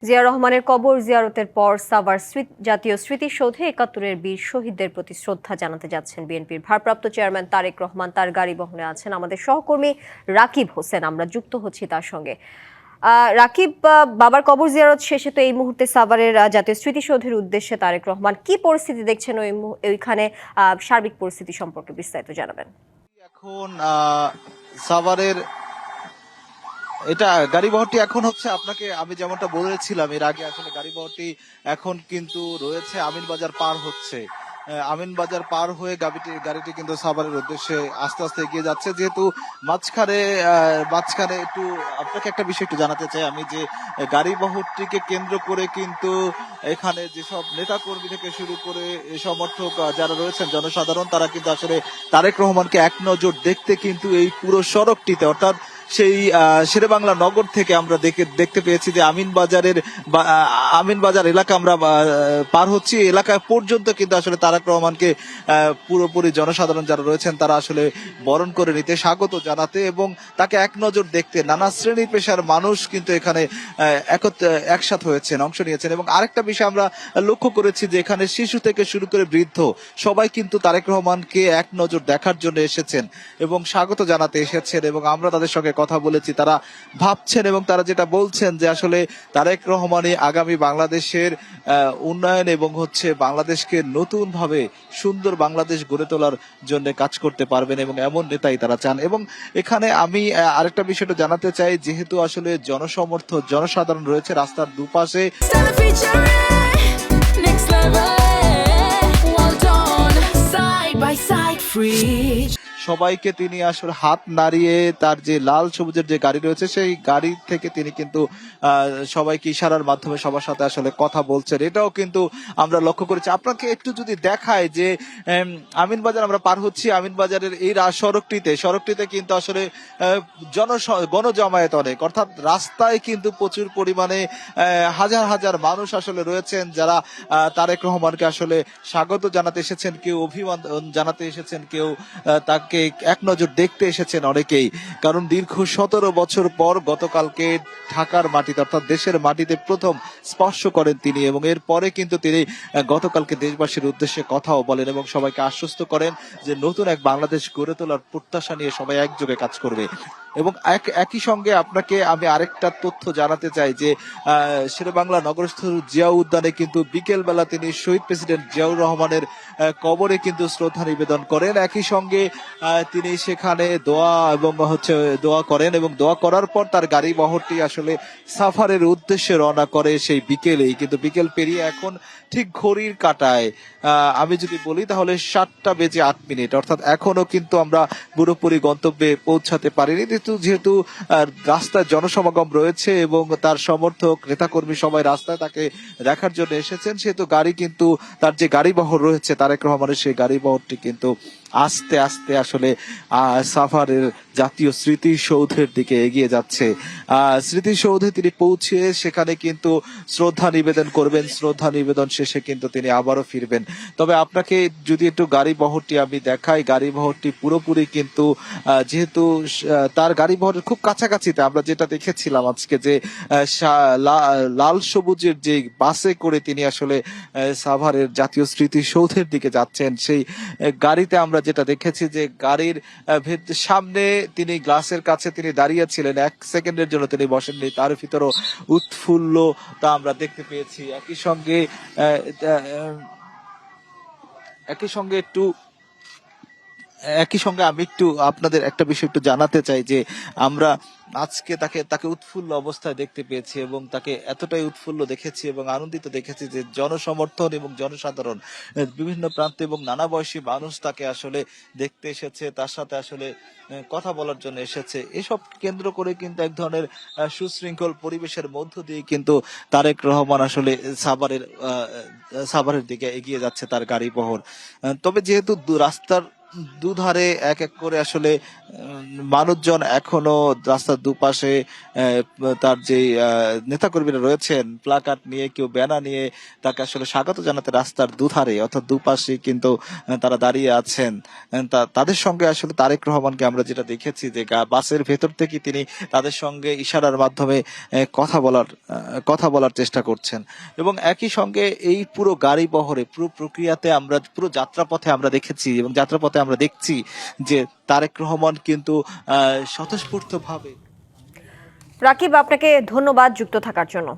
জিয়া রহমানের কবর জিয়ারতের পর সাভার জাতীয় স্মৃতিসৌধে ৭১-এর বীর শহীদদের প্রতি শ্রদ্ধা জানাতে যাচ্ছেন বিএনপির ভারপ্রাপ্ত চেয়ারম্যান তারেক রহমান। তার গাড়ি বহনে আছেন আমাদের সহকর্মী রাকিব হোসেন। আমরা যুক্ত হচ্ছি তার সঙ্গে। রাকিব, বাবার কবর জিয়ারত শেষে তো এই মুহূর্তে সাভারের জাতীয় স্মৃতিসৌধের উদ্দেশ্যে তারেক রহমান, কি পরিস্থিতি দেখছেন ওইখানে? সার্বিক পরিস্থিতি সম্পর্কে বিস্তারিত জানাবেন। এখন সাভারের এটা গাড়িবহরটি এখন হচ্ছে, আপনাকে আমি যেমনটা বলেছিলাম এর আগে, আসলে গাড়িবহরটি এখন কিন্তু রয়েছে আমিনবাজার পার হচ্ছে। আমিনবাজার পার হয়ে গাড়িটি কিন্তু সাভারের উদ্দেশ্যে আস্তে আস্তে এগিয়ে যাচ্ছে। যেহেতু মাঝখানে একটু আপনাকে একটা বিষয় একটু জানাতে চাই আমি, যে গাড়িবহরটিকে কেন্দ্র করে কিন্তু এখানে যেসব নেতা কর্মী থেকে শুরু করে সমর্থক যারা রয়েছেন জনসাধারণ, তারা কিন্তু আসলে তারেক রহমানকে এক নজর দেখতে কিন্তু এই পুরো সড়কটিতে, অর্থাৎ সেই শেরেবাংলা নগর থেকে আমরা দেখতে পেয়েছি যে আমিনবাজার এলাকা আমরা পার হচ্ছি। এলাকা পর্যন্ত কিন্তু আসলে তারেক রহমানকে পুরোপুরি জনসাধারণ যারা রয়েছেন তারা আসলে বরণ করে নিতে, স্বাগত জানাতে এবং তাকে এক নজর দেখতে নানা শ্রেণী পেশার মানুষ কিন্তু এখানে একসাথে হয়েছেন, অংশ নিয়েছেন। এবং আরেকটা বিষয় আমরা লক্ষ্য করেছি যে এখানে শিশু থেকে শুরু করে বৃদ্ধ সবাই কিন্তু তারেক রহমানকে এক নজর দেখার জন্য এসেছেন এবং স্বাগত জানাতে এসেছেন। এবং আমরা তাদের সঙ্গে কথা বলেছি, তারা ভাবছেন এবং তারা যেটা বলছেন যে আসলে তারেক রহমানই আগামী বাংলাদেশের উন্নয়ন এবং হচ্ছে বাংলাদেশকে নতুন ভাবে সুন্দর বাংলাদেশ গড়ে তোলার জন্য কাজ করতে পারবেন এবং এমন নেতাই তারা চান। এবং এখানে আমি আরেকটা বিষয়টা জানাতে চাই, যেহেতু আসলে জনসাধারণ রয়েছে রাস্তার দুপাশে, সবাইকে তিনি আসলে হাত নাড়িয়ে তার যে লাল সবুজের যে গাড়ি রয়েছে সেই গাড়ি থেকে তিনি কিন্তু সবাইকে ইশারার মাধ্যমে সবার সাথে আসলে কথা বলছেন। এটাও কিন্তু আমরা লক্ষ্য করেছি। আপনাকে একটু যদি দেখায় যে আমিনবাজার আমরা পার হচ্ছি, আমিনবাজারের এই সড়কটিতে কিন্তু আসলে গণজমায়েত অনেক, অর্থাৎ রাস্তায় কিন্তু প্রচুর পরিমাণে হাজার হাজার মানুষ আসলে রয়েছেন যারা তারেক রহমানকে আসলে স্বাগত জানাতে এসেছেন, কেউ অভিবাদন জানাতে এসেছেন, কেউ তাকে এক নজর দেখতে এসেছেন অনেকেই। কারণ দীর্ঘ ১৭ বছর পর গতকালকে ঢাকার মাটিতে অর্থাৎ দেশের মাটিতে প্রথম স্পর্শ করেন তিনি এবং এরপরে কিন্তু তিনি গতকালকে দেশবাসীর উদ্দেশ্যে কথাও বলেন এবং সবাইকে আশ্বস্ত করেন যে নতুন এক বাংলাদেশ গড়ে তোলার প্রত্যাশা নিয়ে সবাই একযোগে কাজ করবে। এবং একই সঙ্গে আপনাকে আমি আরেকটা তথ্য জানাতে চাই যে শেরেবাংলা নগরস্থ জিয়া উদ্যানে কিন্তু বিকেল বেলা তিনি শহীদ প্রেসিডেন্ট জিয়াউর রহমানের কবরে কিন্তু শ্রদ্ধা নিবেদন করেন। একই সঙ্গে তিনি সেখানে দোয়া করেন এবং দোয়া করার পর তার গাড়ি বহরটি আসলে সাফারের উদ্দেশ্যে রওনা করে সেই বিকেলেই। কিন্তু বিকেল পেরিয়ে এখন ঠিক ঘড়ির কাঁটায় আমি যদি বলি তাহলে 7:08, অর্থাৎ এখনো কিন্তু আমরা পুরোপুরি গন্তব্যে পৌঁছাতে পারিনি। যেহেতু রাস্তায় জনসমাগম রয়েছে এবং তার সমর্থক নেতাকর্মী সবাই রাস্তায় তাকে দেখার জন্য এসেছেন, সেহেতু তার যে গাড়ি বহর রয়েছে তারেক রহমানের সেই গাড়ি বহরটি কিন্তু আস্তে আস্তে আসলে সাভারের জাতীয় স্মৃতিসৌধের দিকে এগিয়ে যাচ্ছে। স্মৃতিসৌধে তিনি পৌঁছে সেখানে কিন্তু শ্রদ্ধা নিবেদন করবেন। শ্রদ্ধা নিবেদন শেষে কিন্তু তিনি আবারও ফিরবেন। তবে আপনাকে যদি একটু গাড়ি বহরটি আমি দেখাই, গাড়ি বহরটি পুরোপুরি কিন্তু যেহেতু তার গাড়ি বহরের খুব কাছাকাছিতে আমরা যেটা দেখেছিলাম আজকে, যে লাল সবুজের যে বাসে করে তিনি আসলে সাভারের জাতীয় স্মৃতিসৌধের দিকে যাচ্ছেন, সেই গাড়িতে আমরা যেটা দেখেছি যে গাড়ির সামনে তিনি গ্লাসের কাছে তিনি দাঁড়িয়েছিলেন, 1 সেকেন্ডের জন্য তিনি বসেননি, তার ভিতরও উৎফুল্ল তা আমরা দেখতে পেয়েছি। একই সঙ্গে আমি একটু আপনাদের একটা বিষয় একটু জানাতে চাই যে আমরা আজকে তাকে উৎফুল্ল অবস্থায় দেখতে পেয়েছি এবং তাকে এতটাই উৎফুল্ল দেখেছি এবং আনন্দিত দেখেছি যে জনসমর্থন এবং জনসাধারণ বিভিন্ন প্রান্তে এবং নানা বয়সী মানুষ তাকে আসলে দেখতে এসেছে, তার সাথে আসলে কথা বলার জন্য এসেছে। এসব কেন্দ্র করে কিন্তু এক ধরনের সুশৃঙ্খল পরিবেশের মধ্য দিয়ে কিন্তু তারেক রহমান আসলে সাভারের দিকে এগিয়ে যাচ্ছে তার গাড়ি বহর। তবে যেহেতু রাস্তার দুধারে এক এক করে আসলে মানুষজন এখনো রাস্তার দুপাশে তার যে নেতাকর্মীরা রয়েছেন প্লাকার্ড নিয়ে, কেউ ব্যানার নিয়ে তাকে আসলে স্বাগত জানাতে রাস্তার দুধারে অর্থাৎ দুপাশে কিন্তু তারা দাঁড়িয়ে আছেন। তাদের সঙ্গে আসলে তারেক রহমানকে আমরা যেটা দেখেছি যে বাসের ভেতর থেকে তিনি তাদের সঙ্গে ইশারার মাধ্যমে কথা বলার চেষ্টা করছেন। এবং একই সঙ্গে এই পুরো গাড়ি বহরে পুরো প্রক্রিয়াতে আমরা পুরো যাত্রাপথে আমরা দেখেছি এবং যাত্রাপথে আমরা দেখছি যে তারেক রহমান কিন্তু স্বতঃস্ফূর্ত ভাবে। রাকিব, আপনাকে ধন্যবাদ যুক্ত থাকার জন্য।